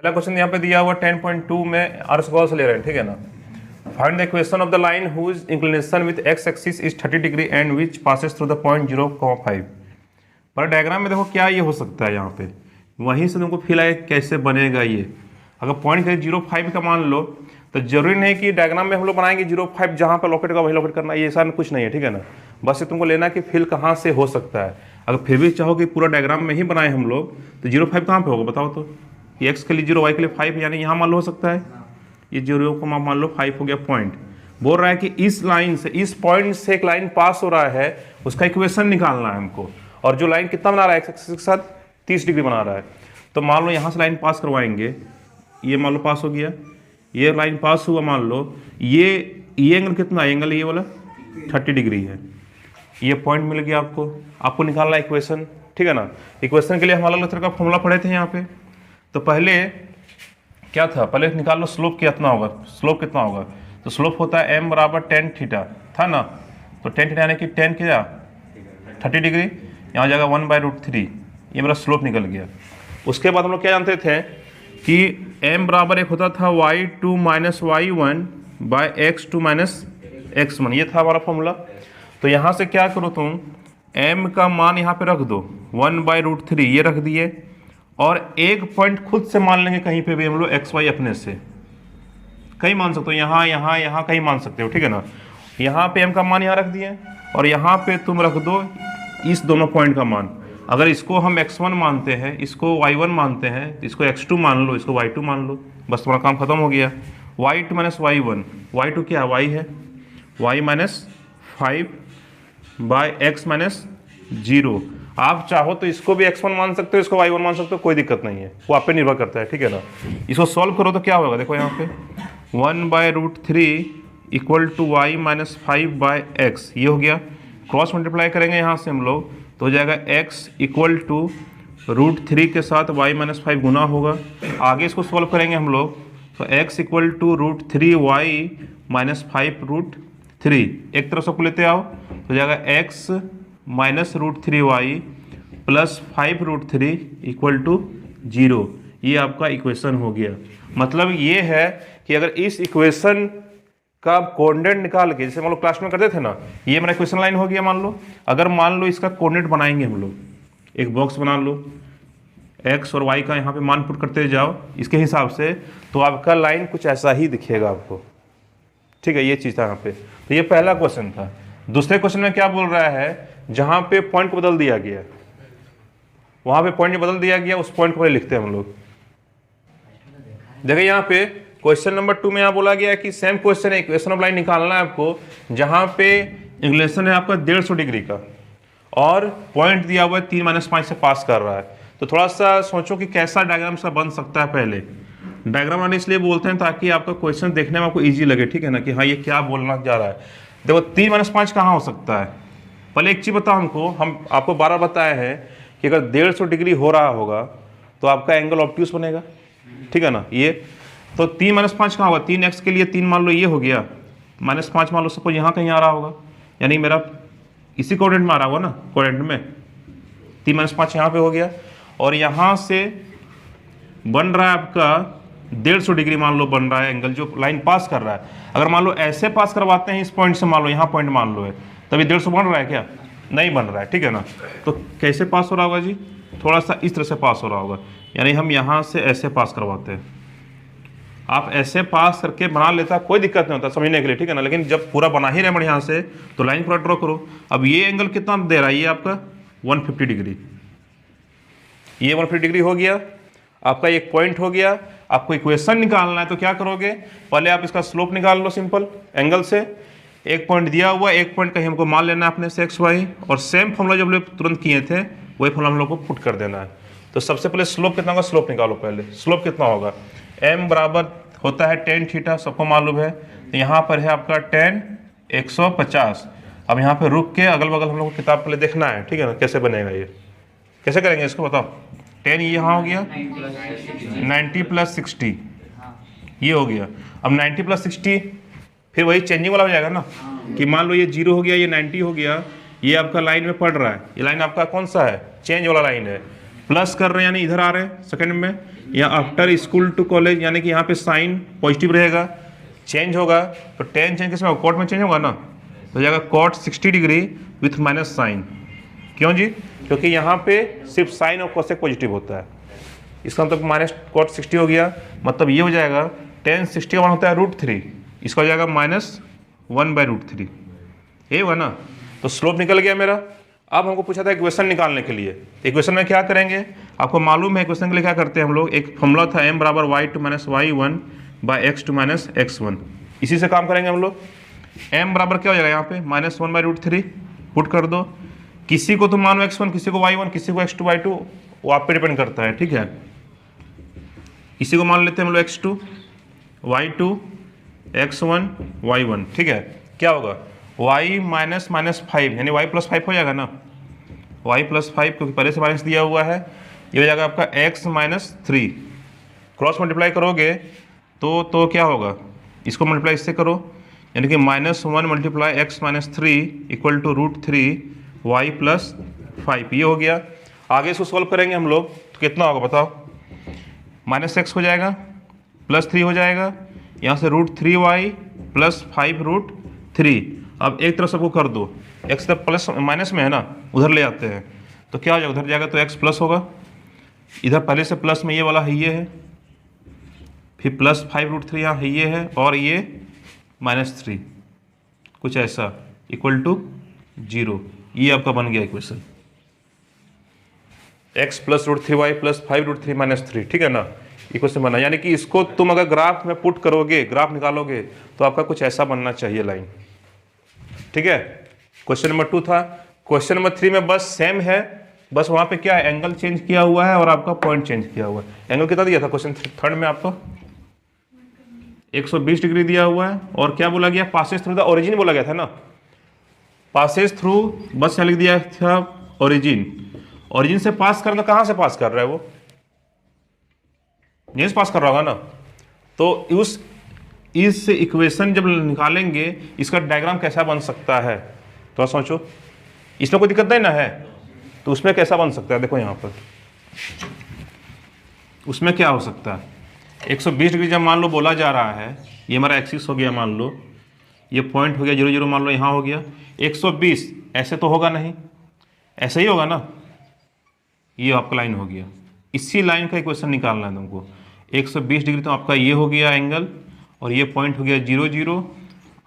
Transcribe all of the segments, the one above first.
पहला क्वेश्चन यहाँ पे दिया हुआ 10.2 में आर स्क्वायर से ले रहे हैं, ठीक है ना। Find the equation of the line whose inclination with X axis is 30 degree and which passes through the point 0,5। पर डायग्राम में देखो क्या ये हो सकता है, यहाँ पे वहीं से तुमको फील आए कैसे बनेगा ये। अगर पॉइंट करें 0,5 का मान लो तो जरूरी नहीं कि डायग्राम में हम लोग बनाएंगे 0,5 जहाँ पर लोकेट का वही लोकेट करना, ये ऐसा कुछ नहीं है, ठीक है ना। बस ये तुमको लेना कि फील कहाँ से हो सकता है। अगर फिर भी चाहो कि पूरा डायग्राम में ही बनाए हम लोग तो 0,5 कहाँ पे होगा बताओ तो। ये एक्स के लिए 0, वाई के लिए 5, यानी यहाँ मान लो हो सकता है ये 0 को मान लो 5 हो गया पॉइंट। बोल रहा है कि इस लाइन से, इस पॉइंट से एक लाइन पास हो रहा है, उसका इक्वेशन निकालना है हमको। और जो लाइन कितना बना रहा है एक्स एक्सिस के साथ 30 डिग्री बना रहा है। तो मान लो यहाँ से लाइन पास करवाएंगे, ये मान लो पास हो गया, ये लाइन पास हुआ, मान लो ये एंगल कितना, एंगल ये वाला 30 डिग्री है। ये पॉइंट मिल गया आपको निकालना है इक्वेशन, ठीक है ना। इक्वेशन के लिए हम अलग अलग तरह का फॉर्मूला पढ़े थे यहाँ पे। तो पहले क्या था, पहले निकाल लो स्लोप कितना होगा। स्लोप कितना होगा तो स्लोप होता है m बराबर tan थीटा था ना। तो tan थीटा यानी कि tan क्या 30 डिग्री, यहाँ जाएगा 1/√3, ये मेरा स्लोप निकल गया। उसके बाद हम लोग क्या जानते थे कि m बराबर एक होता था y2 - y1 bye x2 - x1, ये था हमारा फॉर्मूला। तो यहाँ से क्या करो तुम, m का मान यहाँ पे रख दो 1/√3, ये रख दिए। और एक पॉइंट खुद से मान लेंगे कहीं पे भी हम लोग एक्स वाई अपने से कहीं मान सकते हो, यहाँ कहीं मान सकते हो, ठीक है ना। यहाँ पे m का मान यहाँ रख दिए और यहाँ पे तुम रख दो इस दोनों पॉइंट का मान। अगर इसको हम x1 मानते हैं, इसको y1 मानते हैं, इसको x2 मान लो, इसको y2 मान लो, बस तुम्हारा काम खत्म हो गया। y2 - y1, y2 क्या y है, y - 5 बाय x - 0। आप चाहो तो इसको भी x1 मान सकते हो, इसको y1 मान सकते हो, कोई दिक्कत नहीं है, वो आप पे निर्भर करता है, ठीक है ना। इसको सॉल्व करो तो क्या होगा, देखो यहाँ पे 1/√3 equal to y - 5 by x, ये हो गया। क्रॉस मल्टीप्लाई करेंगे यहाँ से हम लोग तो हो जाएगा x इक्वल टू √3 के साथ y - 5 गुना होगा। आगे इसको सॉल्व करेंगे हम लोग तो x इक्वल टू √3y - 5√3, एक तरफ सबको लेते आओ तो जाएगा x -√3y plus 5√3 equal to 0। ये आपका इक्वेशन हो गया। मतलब ये है कि अगर इस इक्वेशन का कोऑर्डिनेट निकाल के, जैसे मान लो क्लास में करते थे ना, ये मेरा इक्वेशन लाइन हो गया मान लो। अगर मान लो इसका कोऑर्डिनेट बनाएंगे हम लोग, एक बॉक्स बना लो, x और y का यहाँ पे मान पुट करते जाओ इसके हिसाब से, तो आपका लाइन कुछ ऐसा ही दिखेगा आपको, ठीक है। ये चीज़ था यहाँ पे। तो ये पहला क्वेश्चन था। दूसरे क्वेश्चन में क्या बोल रहा है, जहाँ पे पॉइंट को बदल दिया गया, वहाँ पे पॉइंट बदल दिया गया, उस पॉइंट को लिखते हैं हम लोग। देखिए यहाँ पे क्वेश्चन नंबर 2 में यहाँ बोला गया है कि सेम क्वेश्चन है, इक्वेशन ऑफ लाइन निकालना है आपको, जहाँ पे इंक्लिनेशन है आपका 150 डिग्री का और पॉइंट दिया हुआ है 3 - 5 से पास कर रहा है। तो थोड़ा सा सोचो कि कैसा डायग्राम सा बन सकता है। पहले डायग्राम बनाने इसलिए बोलते हैं ताकि आपका क्वेश्चन देखने में आपको ईजी लगे, ठीक है ना, कि हाँ ये क्या बोलना जा रहा है। देखो 3 - 5 कहाँ हो सकता है। पहले एक चीज़ बताओ हमको, हम आपको 12 बताया है कि अगर 150 डिग्री हो रहा होगा तो आपका एंगल ऑब्ट्यूस बनेगा, ठीक है ना। ये तो 3 - 5 कहाँ होगा, 3x के लिए 3 मान लो ये हो गया, -5 मान लो सपोज यहाँ कहीं आ रहा होगा, यानी मेरा इसी कोऑर्डिनेट में आ रहा होगा ना, कोऑर्डिनेट में 3 - 5 यहाँ पे हो गया। और यहाँ से बन रहा है आपका 150 डिग्री मान लो बन रहा है एंगल, जो लाइन पास कर रहा है। अगर मान लो ऐसे पास करवाते हैं इस पॉइंट से, मान लो यहाँ पॉइंट मान लो है, तभी 150 बन रहा है क्या, नहीं बन रहा है, ठीक है ना। तो कैसे पास हो रहा होगा जी, थोड़ा सा इस तरह से पास हो रहा होगा, यानी हम यहाँ से ऐसे पास करवाते हैं। आप ऐसे पास करके बना लेता, कोई दिक्कत नहीं होता समझने के लिए, ठीक है ना। लेकिन जब पूरा बना ही रहे बढ़िया से तो लाइन पूरा ड्रॉ करो। अब ये एंगल कितना दे रहा है, ये आपका 150 डिग्री, ये 150 डिग्री हो गया, आपका एक पॉइंट हो गया। आपको इक्वेशन निकालना है तो क्या करोगे, पहले आप इसका स्लोप निकाल लो सिंपल एंगल से। एक पॉइंट दिया हुआ, एक पॉइंट कहीं हमको मान लेना है अपने से x y, और सेम फॉर्मूला जब लोग तुरंत किए थे वही फॉर्मूला हम लोग को पुट कर देना है। तो सबसे पहले स्लोप कितना होगा, स्लोप निकालो पहले। स्लोप कितना होगा, m बराबर होता है tan थीटा, सबको मालूम है। तो यहाँ पर है आपका tan 150। अब यहाँ पे रुक के अगल बगल हम लोग को किताब पहले देखना है, ठीक है ना, कैसे बनेगा ये, कैसे करेंगे इसको बताओ। tan ये यहाँ हो गया 90 + 60, ये हो गया। अब 90 + 60 फिर वही चेंजिंग वाला हो जाएगा ना, कि मान लो ये 0 हो गया, ये 90 हो गया, ये आपका लाइन में पड़ रहा है, ये लाइन आपका कौन सा है, चेंज वाला लाइन है। प्लस कर रहे हैं यानी इधर आ रहे हैं सेकंड में, या आफ्टर स्कूल टू कॉलेज, यानी कि यहाँ पे साइन पॉजिटिव रहेगा, चेंज होगा तो टेन चेंज किस में कॉट में चेंज होगा ना, तो हो जाएगा cot 60 degree with minus sine. क्यों जी? क्योंकि यहाँ पे सिर्फ साइन और कोसेक पॉजिटिव होता है, इसका मतलब माइनस कॉट 60 हो गया, मतलब ये हो जाएगा टेन 60 का मान होता है √3, इसका हो जाएगा -1/√3, ये हुआ ना। तो स्लोप निकल गया मेरा। अब हमको पूछा था इक्वेशन निकालने के लिए, इक्वेशन में क्या करेंगे आपको मालूम है, इक्वेशन के लिए क्या करते हैं हम लोग, एक फॉर्मूला था m बराबर y2 - y1/x2 - x1, इसी से काम करेंगे हम लोग। m बराबर क्या हो जाएगा यहाँ पे -1/√3 पुट कर दो, किसी को तो मानो x1, किसी को y1, किसी को x2 y2, वो आप पे डिपेंड करता है, ठीक है। इसी को मान लेते हैं हम लोग x2 y2 x1 y1, ठीक है। क्या होगा y -5 यानी y + 5 हो जाएगा ना, y + 5 क्योंकि पहले से माइनस दिया हुआ है, ये हो जाएगा आपका x - 3, क्रॉस मल्टीप्लाई करोगे तो क्या होगा, इसको मल्टीप्लाई इससे करो, यानी कि -1 × x - 3 = √3 y + 5, ये हो गया। आगे इसको सॉल्व करेंगे हम लोग तो कितना होगा बताओ, -x हो जाएगा +3 हो जाएगा, यहाँ से √3y + 5√3। अब एक तरफ सबको कर दो, x तो प्लस माइनस में है ना, उधर ले आते हैं तो क्या हो जाएगा, उधर जाएगा तो x प्लस होगा, इधर पहले से प्लस में ये वाला है, ये है, फिर + 5√3 यहाँ है, ये है, और ये -3, कुछ ऐसा = 0। ये आपका बन गया इक्वेशन, x + √3y + 5√3 - 3, ठीक है ना, इक्वेशन बना। यानी कि इसको तुम अगर ग्राफ में पुट करोगे, ग्राफ निकालोगे तो आपका कुछ ऐसा बनना चाहिए लाइन, ठीक है। क्वेश्चन नंबर 2 था। क्वेश्चन नंबर 3 में बस सेम है, बस वहाँ पे क्या है, एंगल चेंज किया हुआ है और आपका पॉइंट चेंज किया हुआ है। एंगल कितना दिया था क्वेश्चन 3 में आपको, 120 डिग्री दिया हुआ है, और क्या बोला गया, पासेस थ्रू द ओरिजिन बोला गया था ना, पासेस थ्रू, बस यहाँ लिख दिया था ओरिजिन। ओरिजिन से पास करना, कहाँ से पास कर रहा है वो, यहीं से पास कर रहा होगा ना। तो इस इक्वेशन जब निकालेंगे इसका डायग्राम कैसा बन सकता है, तो सोचो, इसमें कोई दिक्कत नहीं ना है, तो उसमें कैसा बन सकता है, देखो यहाँ पर उसमें क्या हो सकता है, 120 डिग्री जब मान लो बोला जा रहा है, ये हमारा एक्सिस हो गया, मान लो ये पॉइंट हो गया 0 0, मान लो यहाँ हो गया 120, ऐसे तो होगा नहीं, ऐसे ही होगा ना, ये आपका लाइन हो गया, इसी लाइन का इक्वेशन निकालना है तुमको। 120 डिग्री तो आपका ये हो गया एंगल, और ये पॉइंट हो गया 0 0।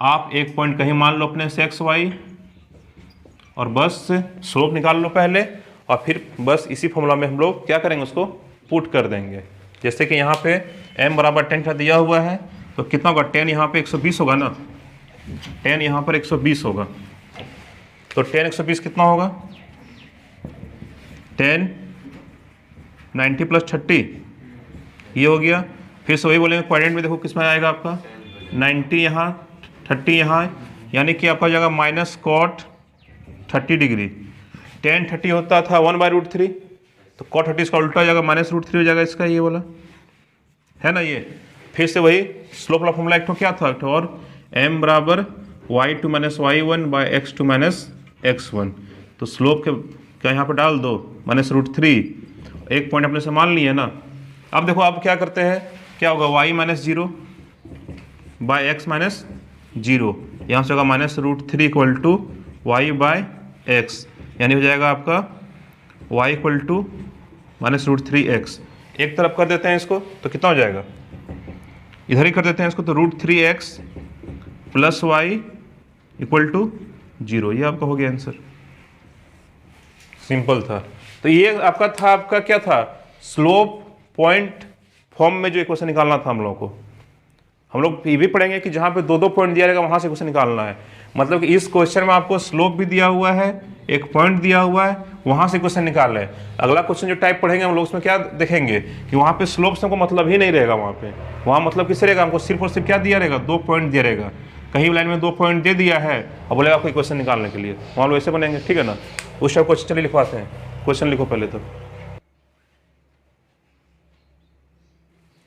आप एक पॉइंट कहीं मान लो अपने से XY, और बस स्लोप निकाल लो पहले, और फिर बस इसी फॉर्मूला में हम लोग क्या करेंगे, उसको पुट कर देंगे। जैसे कि यहाँ पे m बराबर 10 का दिया हुआ है, तो कितना होगा, 10 यहाँ पे 120 होगा ना, 10 यहाँ पर 120 होगा, तो 10 120 कितना होगा, 10 90 + 30, ये हो गया। फिर से वही बोलेंगे क्वाड्रेंट में, देखो किस में आएगा आपका 90 यहाँ 30 यहाँ, यानी कि आपका जाएगा -cot 30 डिग्री। 10 30 होता था 1/√3, तो cot 30 इसका उल्टा हो जाएगा -√3 हो जाएगा इसका, ये वाला है ना ये। फिर से वही स्लोप वाला फॉर्मूला एक तो क्या था, और m बराबर y2 - y1/x2 - x1, तो स्लोप के क्या यहाँ पर डाल दो -√3, एक पॉइंट अपने से मान लिए ना। अब देखो आप क्या करते हैं, क्या होगा, y - 0/x - 0, यहाँ से होगा -√3 = y/x, यानी हो जाएगा आपका y = -√3x। एक तरफ कर देते हैं इसको तो कितना हो जाएगा, इधर ही कर देते हैं इसको, तो √3x + y = 0, ये आपका हो गया आंसर, सिंपल था। तो ये आपका था, आपका क्या था, स्लोप पॉइंट फॉर्म में जो इक्वेशन निकालना था हम लोगों को। हम लोग ये भी पढ़ेंगे कि जहाँ पे 2 पॉइंट दिया रहेगा वहाँ से क्वेश्चन निकालना है, मतलब कि इस क्वेश्चन में आपको स्लोप भी दिया हुआ है, एक पॉइंट दिया हुआ है, वहाँ से क्वेश्चन निकाल रहे हैं। अगला क्वेश्चन जो टाइप पढ़ेंगे हम लोग, उसमें क्या देखेंगे कि वहाँ पे स्लोप से हमको मतलब ही नहीं रहेगा, वहाँ मतलब किससे रहेगा, हमको सिर्फ और सिर्फ क्या दिया रहेगा, 2 पॉइंट दिया रहेगा। कहीं लाइन में 2 पॉइंट दे दिया है और बोलेगा आपको क्वेश्चन निकालने के लिए, वहाँ लोग ऐसे बनेंगे, ठीक है ना। उस टाइप क्वेश्चन चलिए लिखवाते हैं, क्वेश्चन लिखो पहले तो।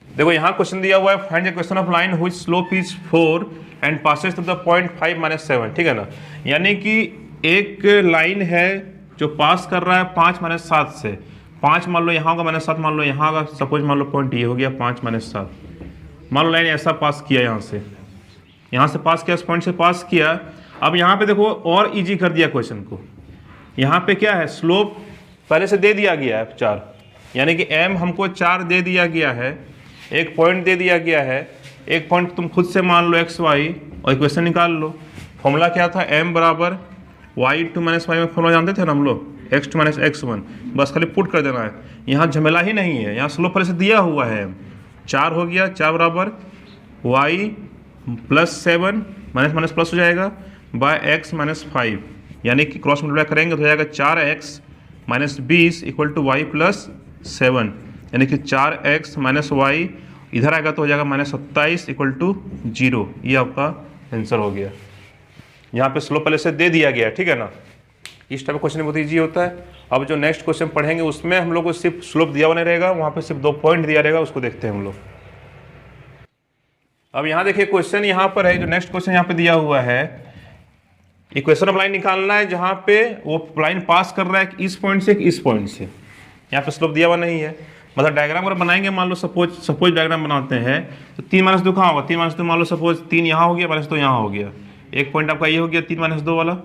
देखो यहाँ क्वेश्चन दिया हुआ है, find the question of line which slope is 4 and passes through the point 5 - 7, ठीक है ना। यानी कि एक लाइन है जो पास कर रहा है 5 - 7 से, 5 मान लो यहाँ होगा, -7 मान लो यहाँ होगा, सपोज मान लो पॉइंट ये हो गया 5 -7, मान लो लाइन ऐसा पास किया, यहाँ से पास किया, इस पॉइंट से पास किया। अब यहाँ पे देखो और इजी कर दिया क्वेश्चन को, यहाँ पे क्या है, स्लोप पहले से दे दिया गया है 4, यानी कि m हमको 4 दे दिया गया है, एक पॉइंट दे दिया गया है, एक पॉइंट तुम खुद से मान लो x y और इक्वेशन निकाल लो। फॉर्मूला क्या था, m बराबर y2 - y में फॉर्मूला जानते थे ना हम लोग, x2 - x1, बस खाली पुट कर देना है, यहाँ झमेला ही नहीं है, यहाँ स्लोप पहले से दिया हुआ है। 4 हो गया, 4 बराबर y + 7 माइनस प्लस हो जाएगा बाय x - 5, यानी कि क्रॉस मल्टीप्लाई करेंगे तो हो जाएगा 4x - 20 = y + 7, यानी कि 4x - y इधर आएगा तो हो जाएगा -27 = 0। ये आपका आंसर हो गया। यहाँ पे स्लोप पहले से दे दिया गया है, ठीक है ना। इस टाइप का क्वेश्चन बहुत ईजी होता है। अब जो नेक्स्ट क्वेश्चन पढ़ेंगे उसमें हम लोग को सिर्फ स्लोप दिया हुआ नहीं रहेगा, वहाँ पे सिर्फ 2 पॉइंट दिया रहेगा, उसको देखते हैं हम लोग। अब यहाँ देखिए क्वेश्चन यहाँ पर है, जो नेक्स्ट क्वेश्चन यहाँ पे दिया हुआ है, इक्वेशन ऑफ लाइन निकालना है जहाँ पे वो लाइन पास कर रहा है इस पॉइंट से इस पॉइंट से। यहाँ पे स्लोप दिया हुआ नहीं है, मतलब डायग्राम अगर बनाएंगे, मान लो सपोज डायग्राम बनाते हैं तो 3 - 2 कहाँ होगा, 3 - 2 मान लो सपोज 3 यहाँ हो गया, -2 यहाँ हो गया, एक पॉइंट आपका ये हो गया 3 - 2 वाला,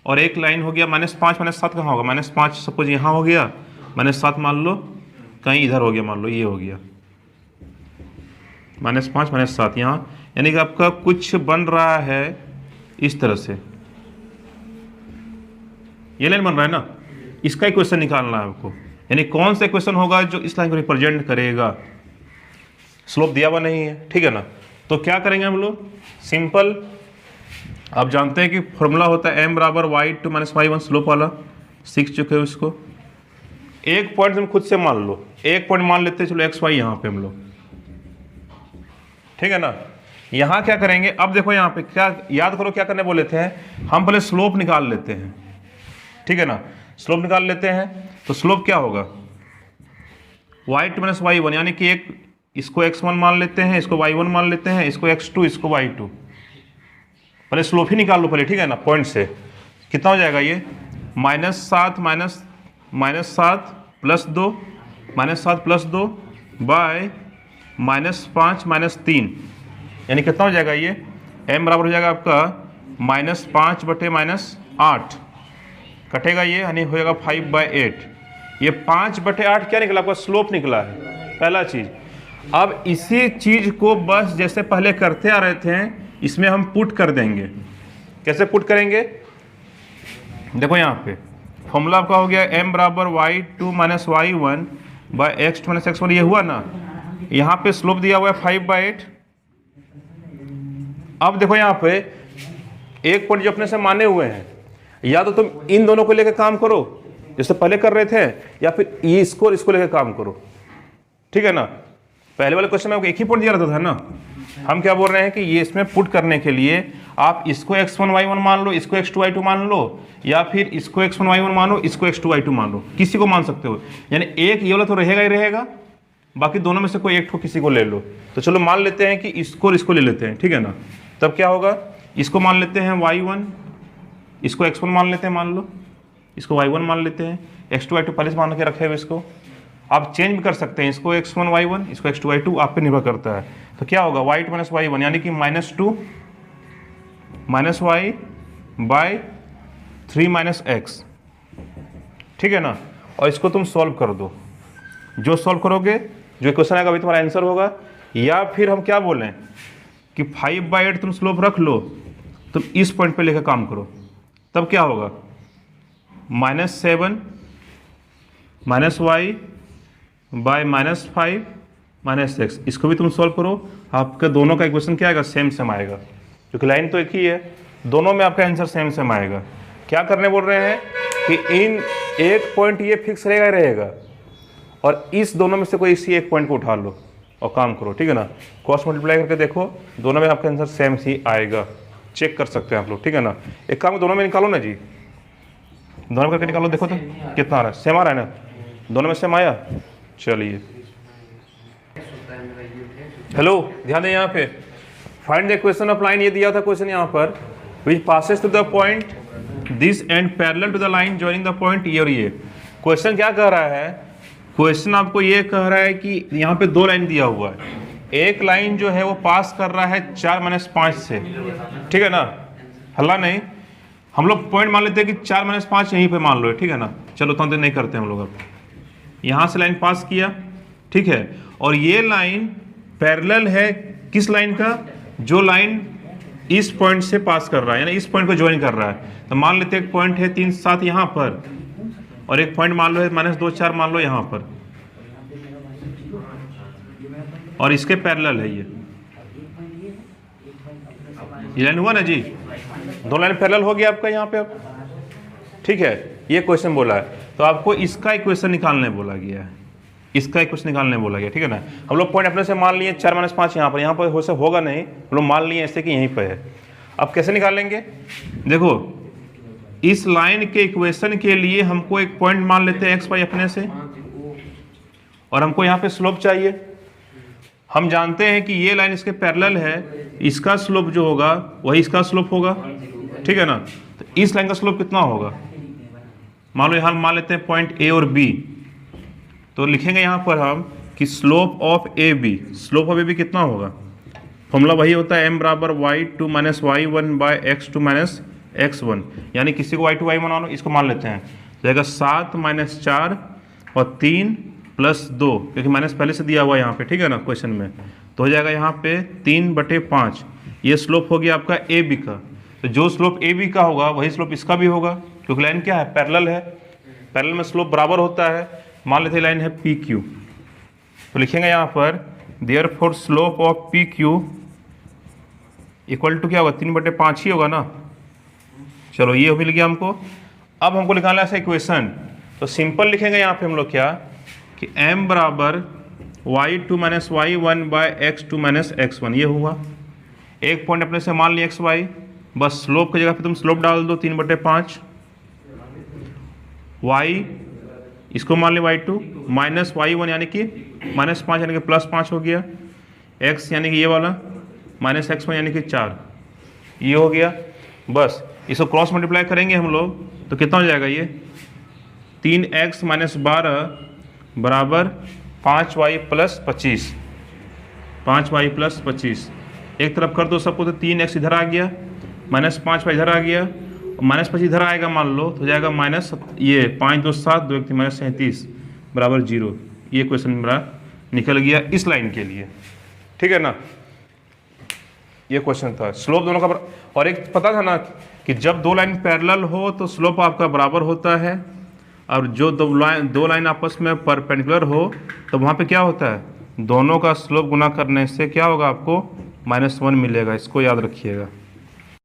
और एक लाइन हो गया -5 - 7 कहाँ होगा, -5 सपोज यहाँ हो गया, -7 मान लो कहीं इधर हो गया, मान लो ये हो गया -5 - 7 यहाँ, यानी कि आपका कुछ बन रहा है इस तरह से, ये लाइन बन रहा है ना, इसका इक्वेशन निकालना है आपको, यानी कौन सा इक्वेशन होगा जो इस लाइन को रिप्रेजेंट करेगा। स्लोप दिया हुआ नहीं है, ठीक है ना। तो क्या करेंगे हम लोग, सिंपल, आप जानते हैं कि फॉर्मूला होता है m बराबर y2 - y1 स्लोप वाला, सीख चुके हो इसको। एक पॉइंट तुम खुद से मान लो, एक पॉइंट मान लेते हैं, चलो x y यहाँ पे हम लोग, ठीक है ना। यहाँ क्या करेंगे, अब देखो यहाँ पे क्या याद करो, क्या करने बोले थे, हम पहले स्लोप निकाल लेते हैं, ठीक है ना। स्लोप निकाल लेते हैं तो स्लोप क्या होगा, y2 - y1, यानी कि एक इसको x1 मान लेते हैं, इसको y1 मान लेते हैं, इसको x2, इसको y2, पहले स्लोप ही निकाल लो पहले, ठीक है ना। पॉइंट से कितना हो जाएगा ये, -7 + 2 बाय -5 - 3, यानी कितना हो जाएगा ये, m बराबर हो जाएगा आपका -5/-8 कटेगा ये, यानी हो जाएगा 5/8। ये 5/8 क्या निकला, आपका स्लोप निकला है, पहला चीज। अब इसी चीज को बस जैसे पहले करते आ रहे थे, इसमें हम पुट कर देंगे। कैसे पुट करेंगे, देखो यहाँ पे फॉर्मूला आपका हो गया m बराबर y2 - y1 bye x2 - x1, ये हुआ ना। यहाँ पे स्लोप दिया हुआ है 5/8। अब देखो यहाँ पे एक पॉइंट जो अपने से माने हुए हैं, या तो तुम इन दोनों को लेकर काम करो जैसे पहले कर रहे थे, या फिर ये इसको लेकर काम करो, ठीक है ना। पहले वाले क्वेश्चन में आपको एक ही पॉइंट दिया रहता था ना। हम क्या बोल रहे हैं कि ये इसमें पुट करने के लिए आप इसको x1 y1 मान लो, इसको x2 y2 मान लो, या फिर इसको x1 y1 मानो, इसको x2 y2 मान लो, किसी को मान सकते हो। यानी एक ये वाला तो रहेगा ही रहेगा, बाकी दोनों में से कोई एक ठो किसी को ले लो। तो चलो मान लेते हैं कि इसको ले लेते हैं, ठीक है ना। तब क्या होगा, इसको मान लेते हैं y1, इसको x1 मान लेते हैं, मान लो इसको y1 मान लेते हैं, x2 y2 पहले से मान के रखे हुए, इसको आप चेंज भी कर सकते हैं, इसको x1 y1, इसको x2 y2, आप पे निर्भर करता है। तो क्या होगा, y2 - y1 यानी कि -2 - y बाय 3 - x, ठीक है ना। और इसको तुम सॉल्व कर दो, जो सॉल्व करोगे जो क्वेश्चन आएगा वही तुम्हारा आंसर होगा। या फिर हम क्या बोलें कि 5/8 तुम स्लोप रख लो, तुम इस पॉइंट पे लेकर काम करो, तब क्या होगा, -7 - y बाय -5 - x, इसको भी तुम सॉल्व करो, आपका दोनों का इक्वेशन क्या आएगा, सेम आएगा, क्योंकि लाइन तो एक ही है, दोनों में आपका आंसर सेम आएगा। क्या करने बोल रहे हैं कि इन एक पॉइंट ये फिक्स रहेगा और इस दोनों में से कोई इसी एक पॉइंट को उठा लो और काम करो, ठीक है ना। क्रॉस मल्टीप्लाई करके देखो, दोनों में आपका आंसर सेम ही आएगा, चेक कर सकते हैं आप लोग, ठीक है ना। एक काम दोनों में निकालो ना जी, दोनों करके निकालो, देखो तो कितना आ रहा है, सेम आ रहा है ना, दोनों में सेम आया। चलिए हेलो, ध्यान दें यहाँ पे, find the equation of line, ये दिया था क्वेश्चन यहाँ पर, which passes through the point this and parallel to the line joining the point, ये और ये। क्वेश्चन क्या कह रहा है, क्वेश्चन आपको ये कह रहा है कि यहाँ पे दो लाइन दिया हुआ है, एक लाइन जो है वो पास कर रहा है 4-5 से, ठीक है ना, हल्ला नहीं, हम लोग पॉइंट मान लेते हैं कि 4-5 यहीं पे मान लो, ठीक है ना, चलो तो नहीं करते हम लोग, अब यहाँ से लाइन पास किया, ठीक है, और ये लाइन पैरेलल है किस लाइन का, जो लाइन इस पॉइंट से पास कर रहा है, यानी इस पॉइंट को ज्वाइन कर रहा है। तो मान लेते हैं एक पॉइंट है 3-7 यहाँ पर, और एक पॉइंट मान लो है -2-4 मान लो यहाँ पर, और इसके पैरेलल है ये लाइन हुआ ना जी, दो लाइन पैरेलल हो गया आपका यहाँ पे अब, ठीक है, ये क्वेश्चन बोला है, तो आपको इसका इक्वेशन निकालने बोला गया है, इसका इक्वेशन निकालने बोला गया, ठीक है ना। हम लोग पॉइंट अपने से मान लिए 4-5 यहाँ पर हो से होगा नहीं, हम लोग मान लिए ऐसे कि यहीं पर है। अब कैसे निकालेंगे, देखो इस लाइन के इक्वेशन के लिए हमको एक पॉइंट मान लेते हैं XY अपने से, और हमको यहाँ पे स्लोप चाहिए। हम जानते हैं कि ये लाइन इसके पैरेलल है, इसका स्लोप जो होगा वही इसका स्लोप होगा, ठीक है ना। तो इस लाइन का स्लोप कितना होगा, मान लो यहाँ मान लेते हैं पॉइंट A और B, तो लिखेंगे यहाँ पर हम कि slope of AB, slope of AB कितना होगा, फॉर्मूला वही होता है m बराबर y2 - y1 bye x2 - x1, यानी किसी को y2 y1 मान लो, इसको मान लेते हैं, जाएगा 7 - 4 और 3 + 2, क्योंकि माइनस पहले से दिया हुआ है यहाँ पे, ठीक है ना क्वेश्चन में, तो हो जाएगा यहाँ पे 3/5, ये स्लोप हो गया आपका AB का। तो जो स्लोप AB का होगा वही स्लोप इसका भी होगा, क्योंकि लाइन क्या है, पैरेलल है, पैरेलल में स्लोप बराबर होता है। मान लेते हैं लाइन है PQ, तो लिखेंगे यहाँ पर therefore slope of PQ equal to क्या होगा, 3/5 ही होगा ना। चलो ये मिल गया हमको। अब हमको निकालना है इक्वेशन, तो सिंपल लिखेंगे यहाँ पे हम लोग क्या कि m बराबर y2 - y1 bye x2 - x1, ये हुआ। एक पॉइंट अपने से मान लिया XY, बस स्लोप की जगह पे तुम स्लोप डाल दो 3/5, y इसको मान लिया y2 माइनस y1 यानी कि -5 यानी कि +5 हो गया, x यानी कि ये वाला -x1 यानी कि 4, ये हो गया। बस इसको क्रॉस मल्टीप्लाई करेंगे हम लोग तो कितना हो जाएगा, ये 3x - 12 बराबर 5y + 25, 5y + 25 एक तरफ कर दो सबको, तो 3x इधर आ गया, -5y इधर आ गया, -25 इधर आएगा मान लो, तो हो जाएगा माइनस ये 5 2 7 2 1 3 -37 बराबर 0। ये क्वेश्चन मेरा निकल गया इस लाइन के लिए, ठीक है ना। ये क्वेश्चन था स्लोप दोनों का और एक पता था ना कि जब दो लाइन पैरेलल हो तो स्लोप आपका बराबर होता है, और जो दो लाइन आपस में परपेंडिकुलर हो तो वहाँ पे क्या होता है, दोनों का स्लोप गुना करने से क्या होगा, आपको -1 मिलेगा, इसको याद रखिएगा।